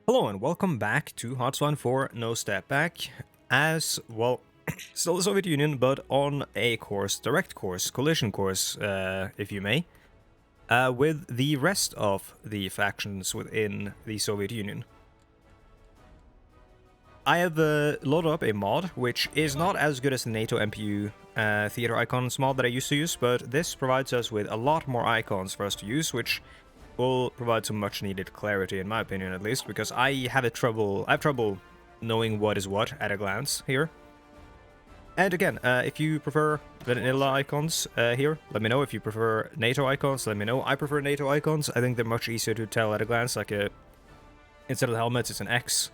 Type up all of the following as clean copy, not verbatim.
Hello and welcome back to Hoi4 No Step Back, as, well, still the Soviet Union, but on a course, direct course, collision course, if you may, with the rest of the factions within the Soviet Union. I have loaded up a mod, which is not as good as the NATO MPU theater icons mod that I used to use, but this provides us with a lot more icons for us to use, which will provide some much needed clarity, in my opinion at least, because I have trouble knowing what is what at a glance here. And again, if you prefer vanilla icons here, let me know. If you prefer NATO icons, let me know. I prefer NATO icons. I think they're much easier to tell at a glance. Like instead of the helmets, it's an X.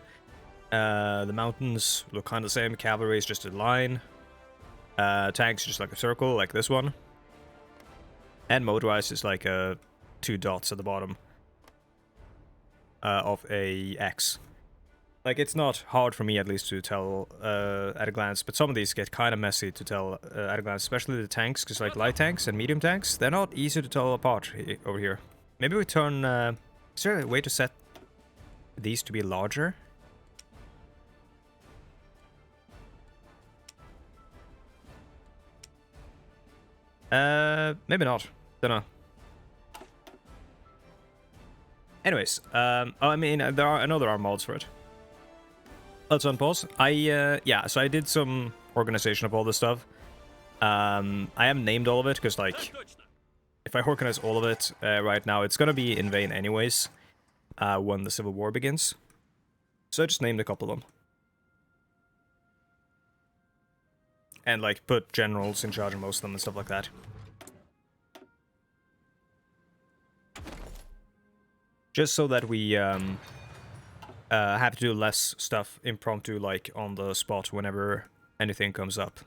The mountains look kind of the same. Cavalry is just a line. Tanks just like a circle, like this one. And motorized is like two dots at the bottom of a X. Like, it's not hard for me, at least, to tell at a glance, but some of these get kind of messy to tell at a glance, especially the tanks, because, like, light tanks and medium tanks, they're not easy to tell apart over here. Maybe we turn... is there a way to set these to be larger? Maybe not. Dunno. Anyways, I mean, I know there are mods for it. Let's unpause. Yeah, so I did some organization of all this stuff. I haven't named all of it, because, like, if I organize all of it right now, it's gonna be in vain anyways, when the Civil War begins. So I just named a couple of them. And, like, put generals in charge of most of them and stuff like that. Just so that we, have to do less stuff impromptu, like, on the spot whenever anything comes up.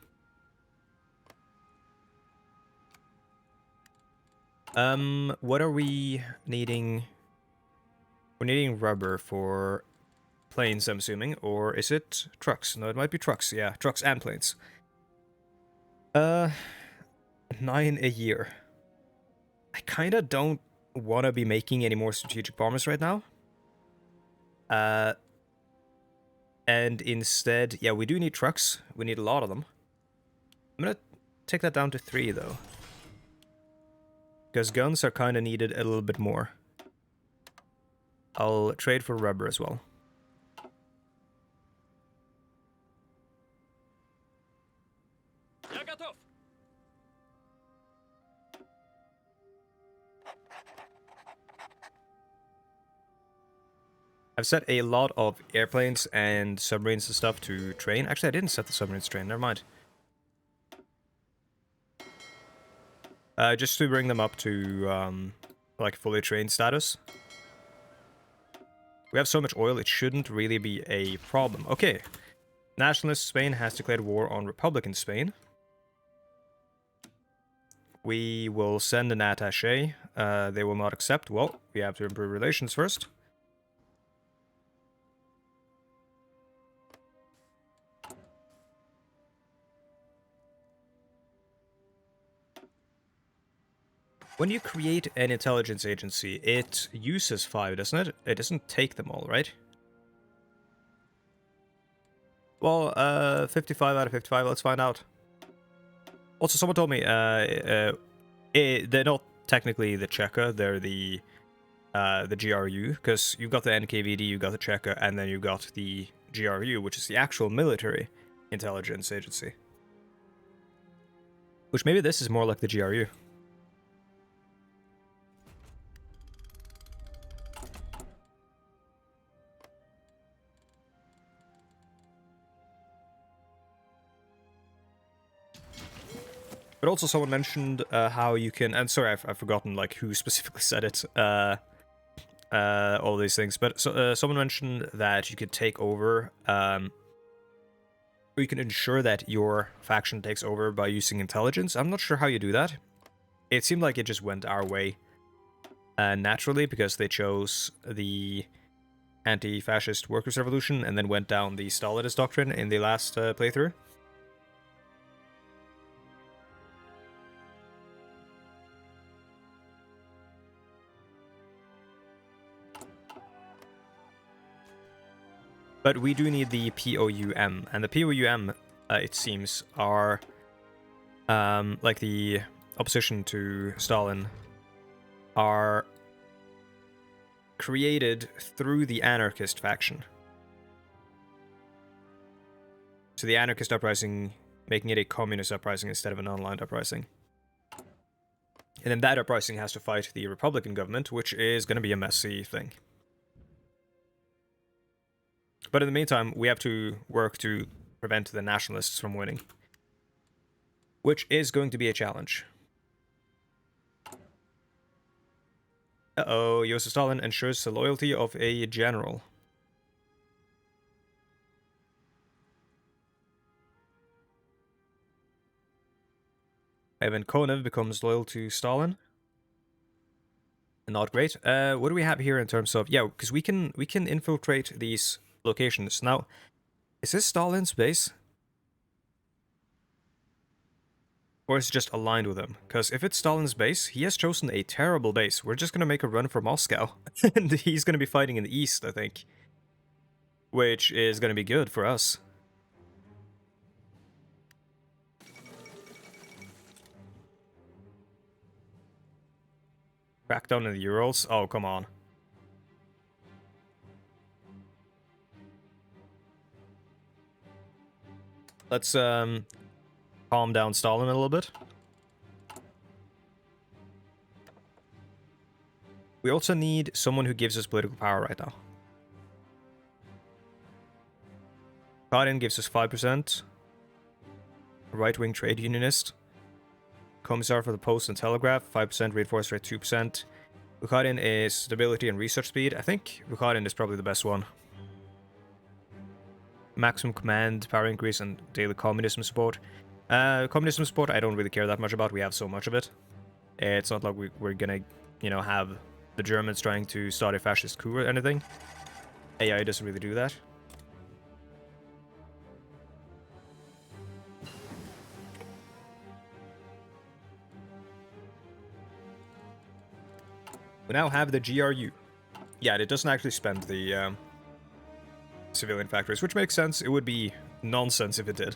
What are we needing? We're needing rubber for planes, I'm assuming, or is it trucks? No, it might be trucks, yeah, trucks and planes. 9 a year. I kinda don't wanna be making any more strategic bombers right now. And instead, yeah, we do need trucks. We need a lot of them. I'm gonna take that down to 3, though. Because guns are kinda needed a little bit more. I'll trade for rubber as well. I've set a lot of airplanes and submarines and stuff to train. Actually, I didn't set the submarines to train, never mind. Just to bring them up to, like, fully trained status. We have so much oil, it shouldn't really be a problem. Okay. Nationalist Spain has declared war on Republican Spain. We will send an attaché. They will not accept. Well, we have to improve relations first. When you create an intelligence agency, it uses 5, doesn't it? It doesn't take them all, right? Well, 55 out of 55, let's find out. Also, someone told me, they're not technically the Cheka, they're the GRU, because you've got the NKVD, you've got the Cheka, and then you've got the GRU, which is the actual military intelligence agency. Which maybe this is more like the GRU. But also someone mentioned how you can, and sorry, I've forgotten like who specifically said it, all these things, but someone mentioned that you could take over, or you can ensure that your faction takes over by using intelligence. I'm not sure how you do that. It seemed like it just went our way naturally, because they chose the anti-fascist workers' revolution and then went down the Stalinist doctrine in the last playthrough. But we do need the POUM, and the POUM, it seems, are like the opposition to Stalin, are created through the anarchist faction. So the anarchist uprising making it a communist uprising instead of an online uprising. And then that uprising has to fight the Republican government, which is going to be a messy thing. But in the meantime, we have to work to prevent the nationalists from winning, which is going to be a challenge. Uh-oh, Joseph Stalin ensures the loyalty of a general. Ivan Konev becomes loyal to Stalin. Not great. What do we have here in terms of... Yeah, because we can infiltrate these locations. Now, is this Stalin's base? Or is it just aligned with him? Because if it's Stalin's base, he has chosen a terrible base. We're just going to make a run for Moscow. And he's going to be fighting in the east, I think. Which is going to be good for us. Crackdown in the Urals? Oh, come on. Let's calm down Stalin a little bit. We also need someone who gives us political power right now. Bukharin gives us 5%. Right-wing trade unionist. Commissar for the Post and Telegraph, 5%, reinforced rate 2%. Bukharin is stability and research speed. I think Bukharin is probably the best one. Maximum command, power increase, and daily communism support. Communism support I don't really care that much about. We have so much of it. It's not like we're gonna, you know, have the Germans trying to start a fascist coup or anything. AI doesn't really do that. We now have the GRU. Yeah, it doesn't actually spend the civilian factories, which makes sense. It would be nonsense if it did.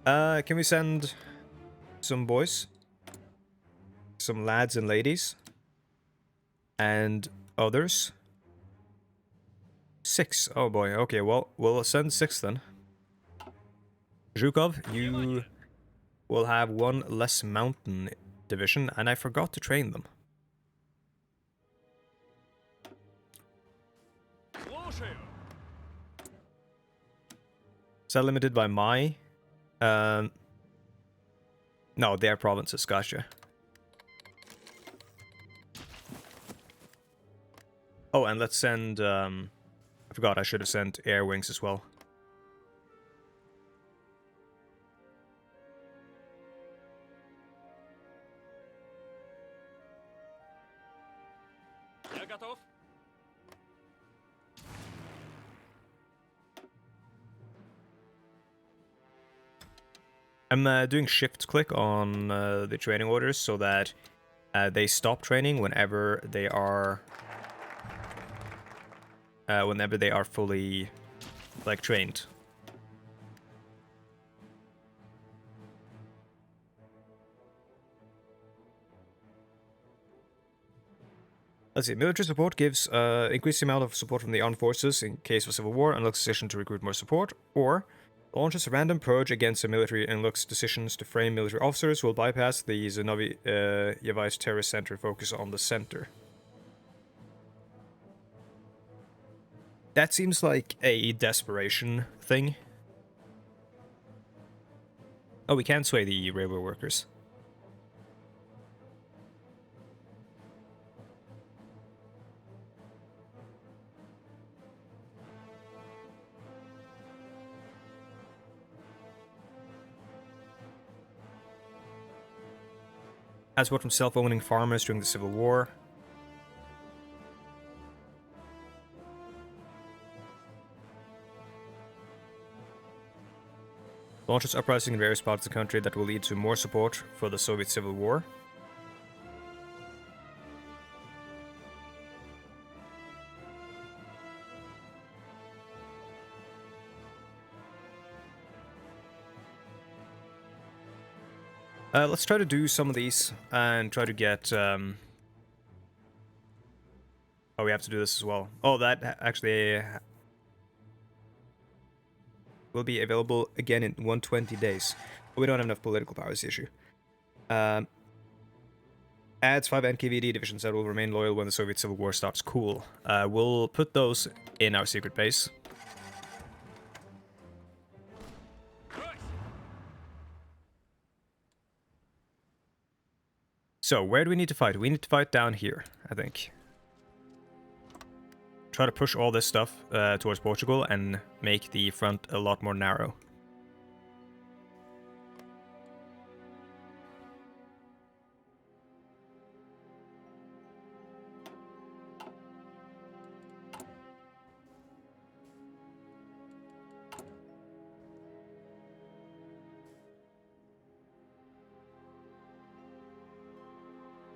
Can we send some boys? Some lads and ladies? And others? 6. Oh boy, okay, well, we'll send 6 then. Zhukov, you will have 1 less mountain division, and I forgot to train them. Is that limited by my? No, their provinces, gotcha. Oh, and let's send, I forgot I should have sent air wings as well. I'm doing shift click on the training orders so that they stop training whenever they are fully like trained. Let's see, military support gives increased amount of support from the armed forces in case of civil war and looks decision to recruit more support, or launches a random purge against the military and looks decisions to frame military officers will bypass the Zenoviev's terrorist center, focus on the center. That seems like a desperation thing. Oh, we can sway the railway workers. As what from self-owning farmers during the Civil War. Launches uprising in various parts of the country that will lead to more support for the Soviet Civil War. Let's try to do some of these and try to get... Oh, we have to do this as well. Oh, that actually will be available again in 120 days. But we don't have enough political power, is the issue. Adds 5 NKVD divisions that will remain loyal when the Soviet Civil War starts. Cool. We'll put those in our secret base. So, where do we need to fight? We need to fight down here, I think. Try to push all this stuff towards Portugal and make the front a lot more narrow.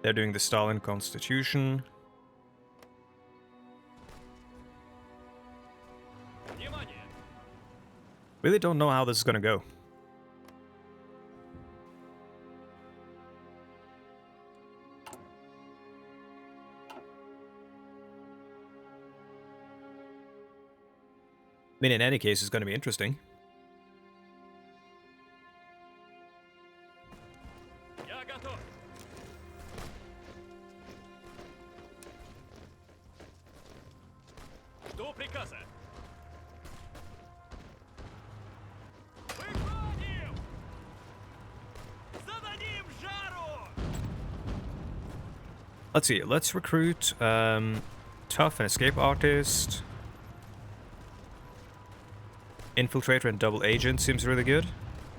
They're doing the Stalin Constitution. Really don't know how this is gonna go. I mean, in any case, it's gonna be interesting. Let's see, let's recruit Tough and Escape Artist. Infiltrator and Double Agent seems really good.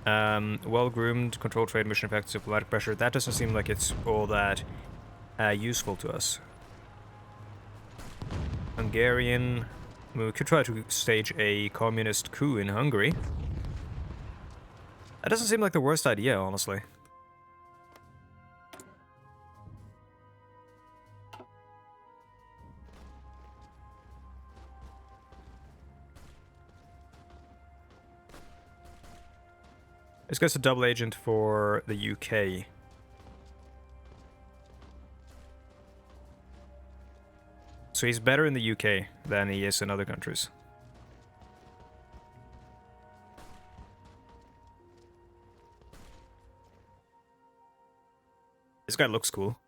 Well-groomed, control trade, mission effects, diplomatic pressure. That doesn't seem like it's all that useful to us. Hungarian. We could try to stage a communist coup in Hungary. That doesn't seem like the worst idea, honestly. This guy's a double agent for the UK. So he's better in the UK than he is in other countries. This guy looks cool.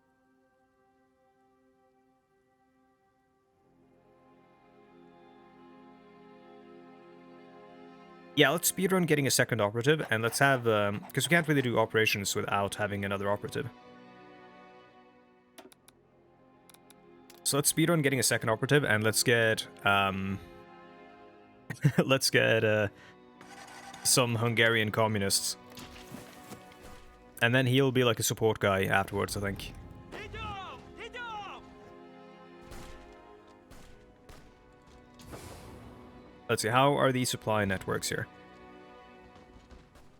Yeah, let's speedrun getting a second operative, and let's have... because we can't really do operations without having another operative. So let's speedrun getting a second operative, and let's get... let's get some Hungarian communists. And then he'll be like a support guy afterwards, I think. Let's see, how are the supply networks here?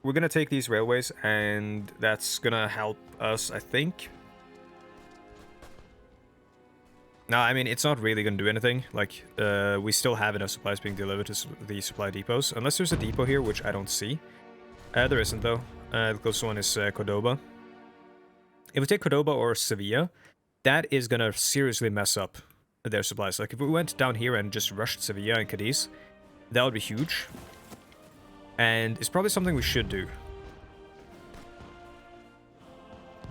We're gonna take these railways, and that's gonna help us, I think. No, I mean, it's not really gonna do anything. Like, we still have enough supplies being delivered to the supply depots. Unless there's a depot here, which I don't see. There isn't, though. The closest one is Cordoba. If we take Cordoba or Sevilla, that is gonna seriously mess up their supplies. Like, if we went down here and just rushed Sevilla and Cadiz, that would be huge. And it's probably something we should do.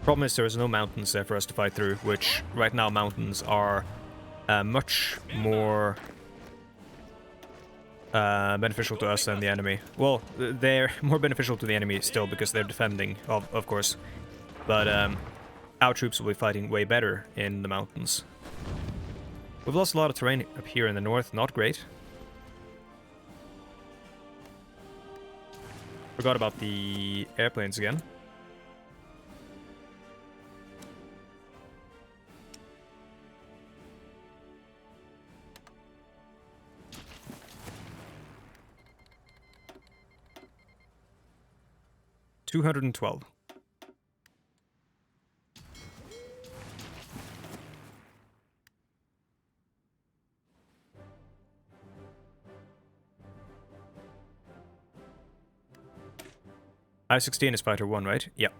Problem is there is no mountains there for us to fight through, which right now mountains are much more beneficial to us than the enemy. Well, they're more beneficial to the enemy still because they're defending, of course. But our troops will be fighting way better in the mountains. We've lost a lot of terrain up here in the north, not great. Forgot about the airplanes again. $212. I-16 is fighter 1, right? Yep.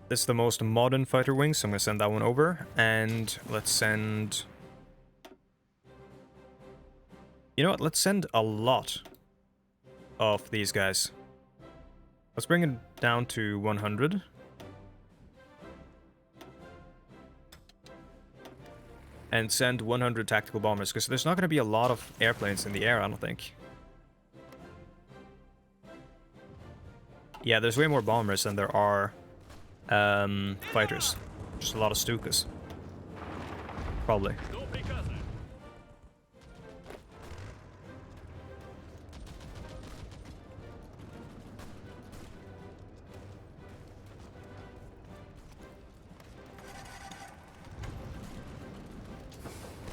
This is the most modern fighter wing, so I'm gonna send that one over. And let's send... You know what? Let's send a lot of these guys. Let's bring it down to 100. And send 100 tactical bombers, because there's not going to be a lot of airplanes in the air, I don't think. Yeah, there's way more bombers than there are fighters. Just a lot of Stukas. Probably.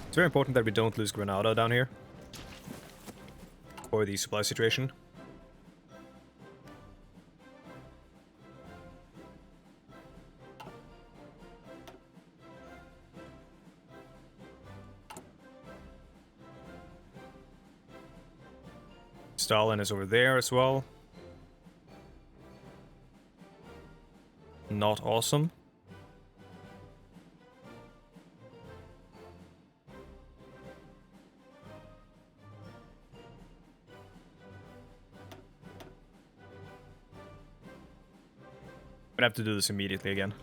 It's very important that we don't lose Granada down here. Or the supply situation. Stalin is over there as well. Not awesome. I'm gonna have to do this immediately again.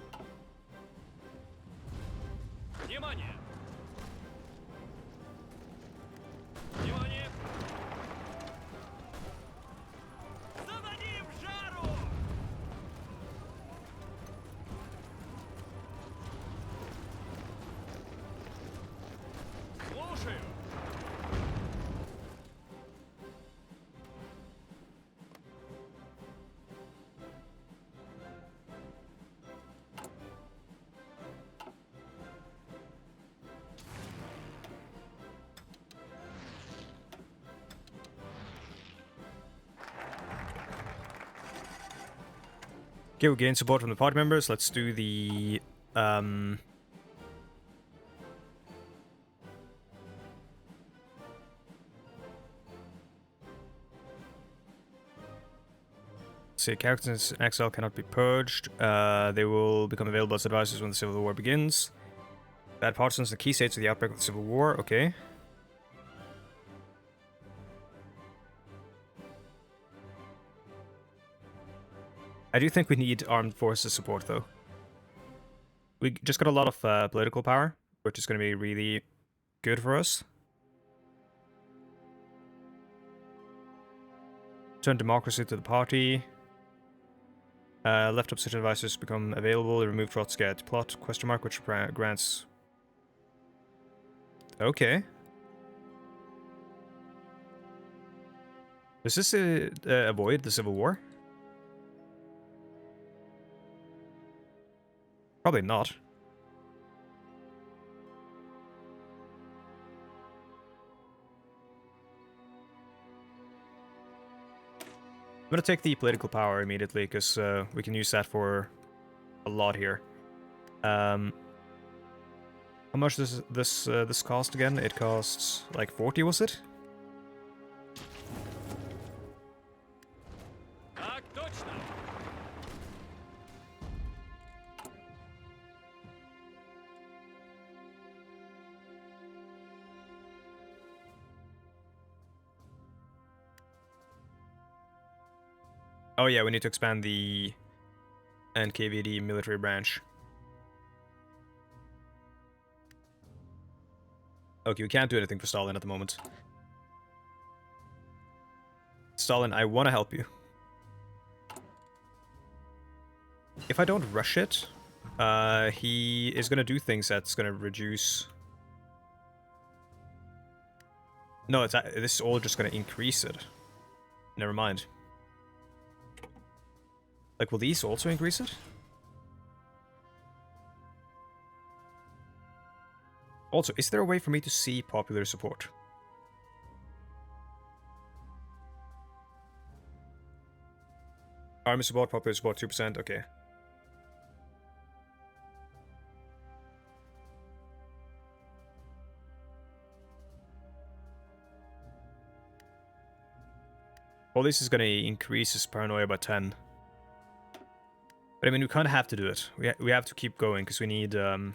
Okay, we gain support from the party members. Let's do the say characters in exile cannot be purged. They will become available as advisors when the Civil War begins. Bad partisans in key states of the outbreak of the Civil War. Okay. I do think we need armed forces support, though. We just got a lot of political power, which is going to be really good for us. Turn democracy to the party. Left opposition advisors become available. Remove Trotsky at plot, question mark, which grants... Okay. Does this avoid the Civil War? Probably not. I'm gonna take the political power immediately, because we can use that for a lot here. How much does this cost again? It costs like 40, was it? Oh yeah, we need to expand the NKVD military branch. Okay, we can't do anything for Stalin at the moment. Stalin, I want to help you. If I don't rush it, he is going to do things that's going to reduce... No, this is all just going to increase it. Never mind. Like, will these also increase it? Also, is there a way for me to see popular support? Army support, popular support, 2%, okay. Well, this is gonna increase his paranoia by 10. But I mean, we kind of have to do it. We have to keep going because we need to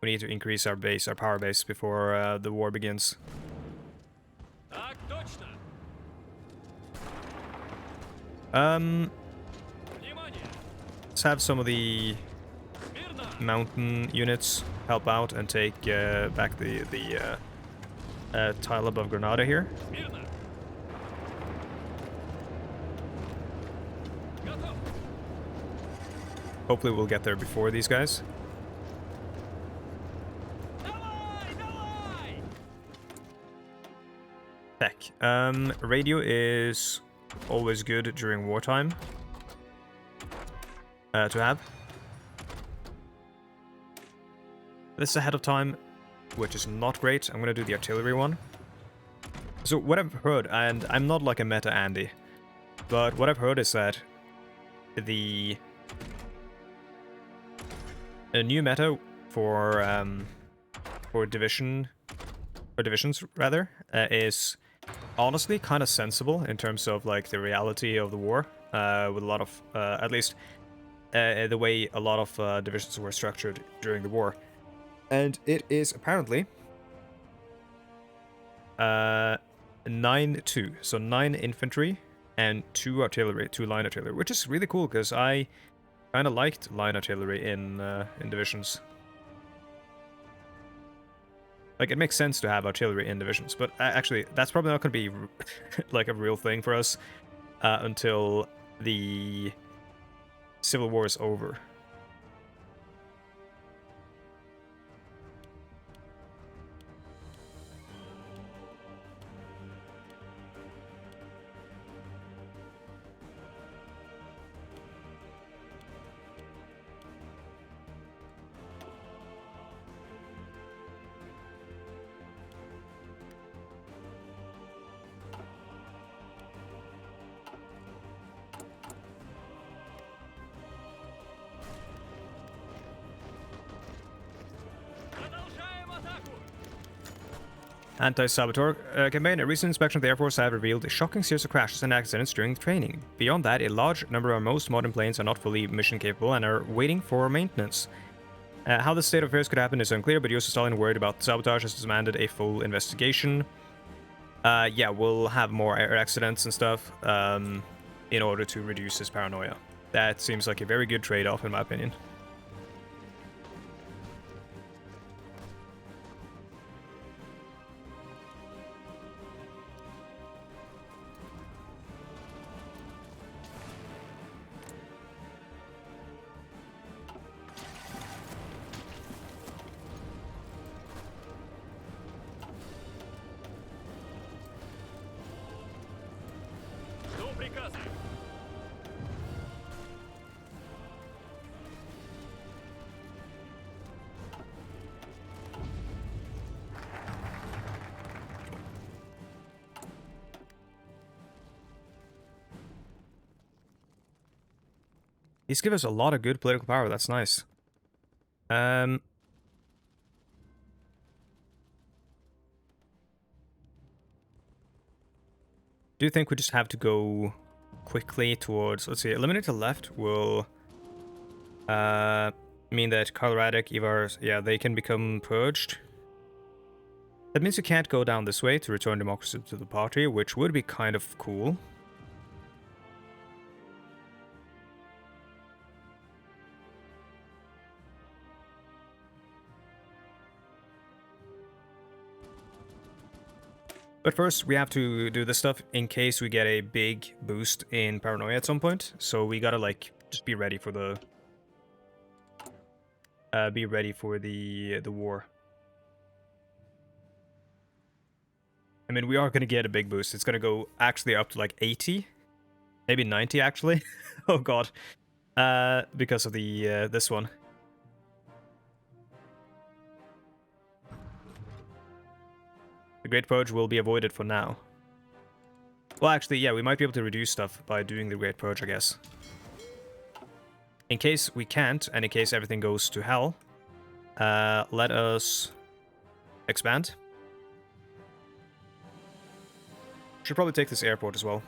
increase our base, our power base, before the war begins. Let's have some of the mountain units help out and take back the tile above Granada here. Hopefully we'll get there before these guys. Tech. Radio is always good during wartime to have. This is ahead of time, which is not great. I'm going to do the artillery one. So what I've heard, and I'm not like a meta Andy, but what I've heard is that a new meta for divisions rather is honestly kind of sensible in terms of like the reality of the war, with a lot of at least the way a lot of divisions were structured during the war. And it is apparently 9-2, so 9 infantry and 2 artillery, 2 line artillery, which is really cool because I kind of liked line artillery in divisions. Like, it makes sense to have artillery in divisions, but actually, that's probably not going to be like a real thing for us until the Civil War is over. Anti-saboteur campaign. A recent inspection of the Air Force have revealed a shocking series of crashes and accidents during training. Beyond that, a large number of most modern planes are not fully mission capable and are waiting for maintenance. How this state of affairs could happen is unclear, but US Stalin, worried about sabotage, has demanded a full investigation. Yeah, we'll have more air accidents and stuff in order to reduce his paranoia. That seems like a very good trade-off in my opinion. These give us a lot of good political power, that's nice. Do you think we just have to go quickly towards, let's see, eliminate the left will mean that Coloradic, Ivars, yeah, they can become purged. That means you can't go down this way to return democracy to the party, which would be kind of cool. But first, we have to do this stuff in case we get a big boost in paranoia at some point. So we gotta, like, just be ready for the... the war. I mean, we are gonna get a big boost. It's gonna go actually up to, like, 80. Maybe 90, actually. Oh, God. Because of the, this one. The Great Purge will be avoided for now. Well, actually, yeah, we might be able to reduce stuff by doing the Great Purge, I guess. In case we can't, and in case everything goes to hell, let us expand. Should probably take this airport as well.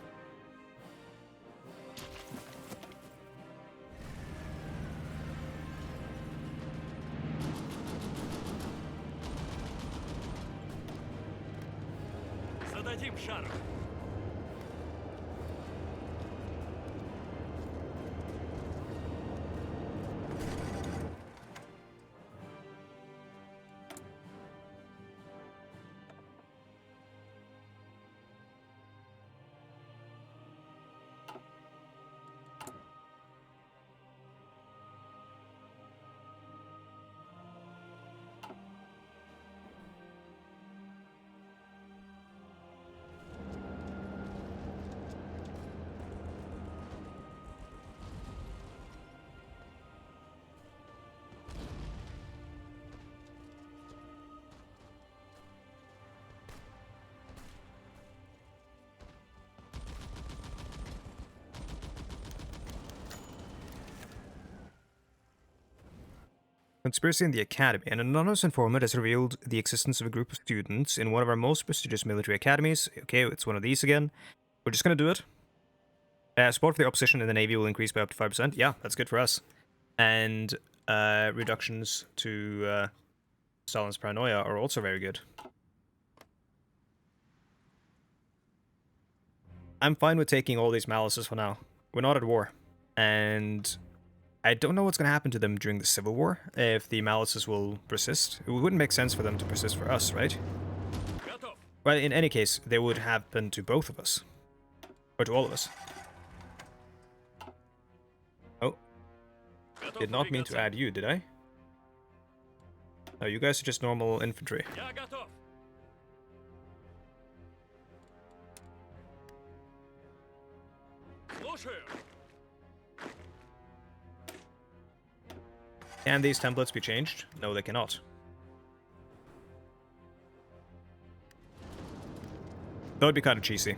Conspiracy in the Academy. An anonymous informant has revealed the existence of a group of students in one of our most prestigious military academies. Okay, it's one of these again. We're just gonna do it. Support for the opposition in the Navy will increase by up to 5%. Yeah, that's good for us. And reductions to Stalin's paranoia are also very good. I'm fine with taking all these malices for now. We're not at war. And I don't know what's going to happen to them during the Civil War, if the malices will persist. It wouldn't make sense for them to persist for us, right? Well, in any case, they would happen to both of us. Or to all of us. Oh. Did not mean to add you, did I? No, you guys are just normal infantry. Can these templates be changed? No, they cannot. That would be kind of cheesy.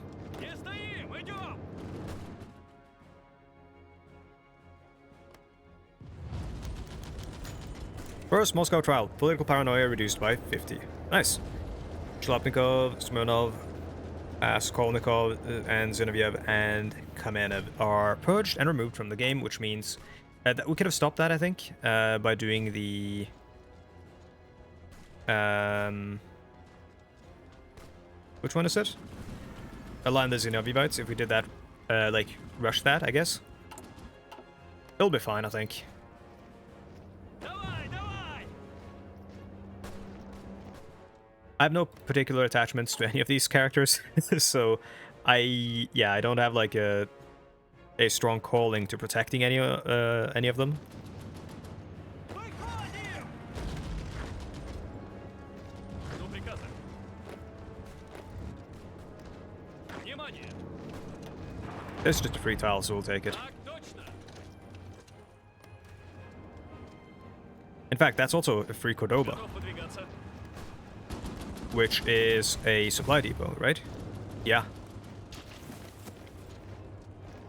First Moscow trial. Political paranoia reduced by 50. Nice. Shlapnikov, Smirnov, Skolnikov, and Zinoviev and Kamenev are purged and removed from the game, which means that we could have stopped that, I think, by doing the... which one is it? Align the Zinovievites. If we did that, like, rush that, I guess. It'll be fine, I think. I have no particular attachments to any of these characters, so I don't have like a strong calling to protecting any of them. It's just a free tile, so we'll take it. In fact, that's also a free Cordoba, which is a supply depot, right? Yeah.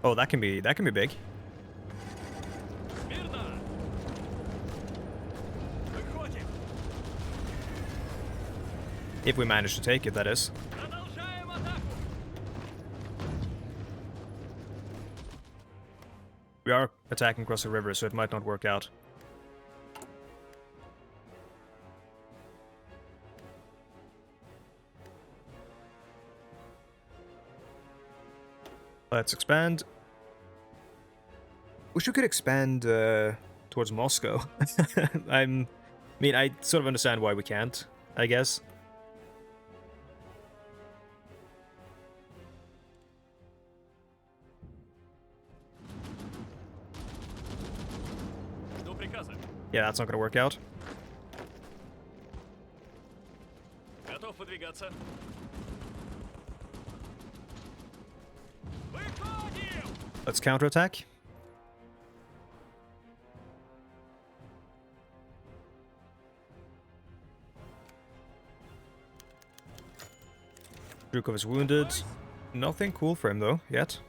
Oh, that can be big. If we manage to take it, that is. We are attacking across the river, so it might not work out. Let's expand. Wish we could expand towards Moscow. I mean, I sort of understand why we can't, I guess. Yeah, that's not gonna work out. Let's counterattack. Zhukov is wounded. Nothing cool for him though, yet.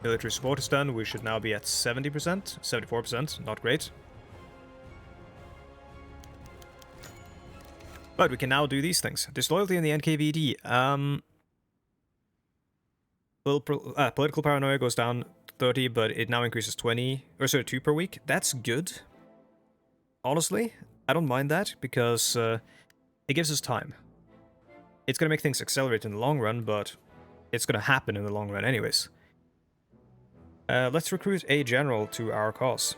Military support is done. We should now be at 70%, 74%. Not great. But we can now do these things. Disloyalty in the NKVD. Political paranoia goes down 30, but it now increases 20, or sorry, 2 per week. That's good. Honestly. I don't mind that, because it gives us time. It's going to make things accelerate in the long run, but it's going to happen in the long run anyways. Let's recruit a general to our cause.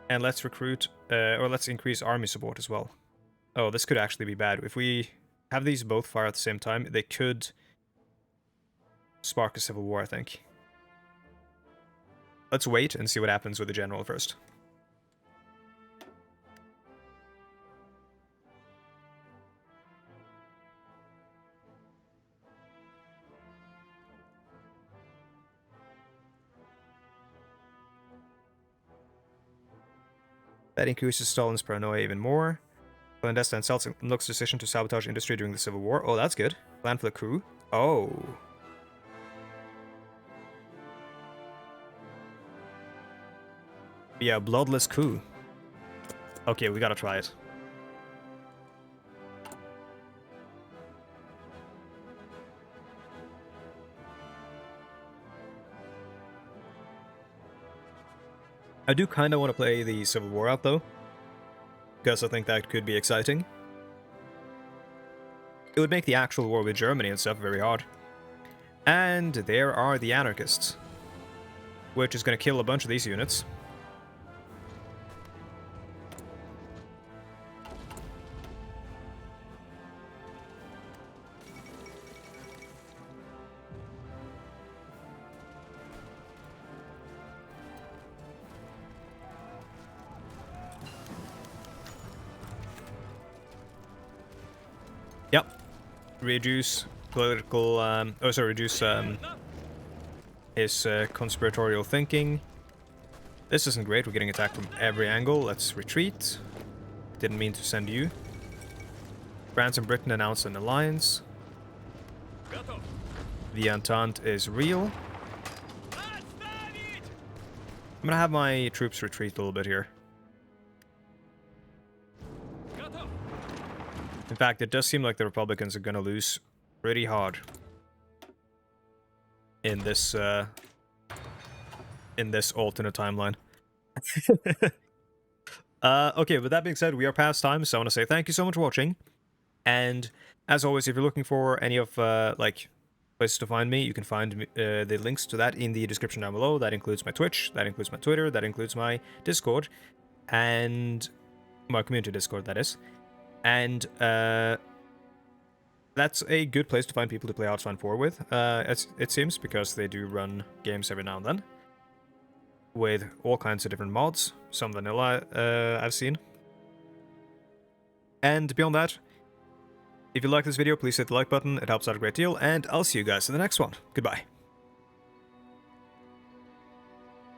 And let's recruit, or let's increase army support as well. Oh, this could actually be bad. If we have these both fire at the same time, they could spark a civil war, I think. Let's wait and see what happens with the general first. That increases Stalin's paranoia even more. Clandestine looks decision to sabotage industry during the Civil War. Oh, that's good. Plan for the coup. Oh. Yeah, bloodless coup. Okay, we gotta try it. I do kind of want to play the Civil War out, though, because I think that could be exciting. It would make the actual war with Germany and stuff very hard. And there are the anarchists, which is going to kill a bunch of these units. Yep. Reduce political, reduce his conspiratorial thinking. This isn't great, we're getting attacked from every angle. Let's retreat. Didn't mean to send you. France and Britain announced an alliance. The Entente is real. I'm gonna have my troops retreat a little bit here. In fact, it does seem like the Republicans are gonna lose pretty hard in this alternate timeline. Okay, with that being said, we are past time, so I want to say thank you so much for watching. And as always, if you're looking for any of like places to find me, you can find the links to that in the description down below. That includes my Twitch, that includes my Twitter, that includes my Discord, and my community Discord, that is. And that's a good place to find people to play Hearthstone 4 with, it seems, because they do run games every now and then with all kinds of different mods, some vanilla I've seen. And beyond that, if you like this video, please hit the like button, it helps out a great deal, and I'll see you guys in the next one. Goodbye.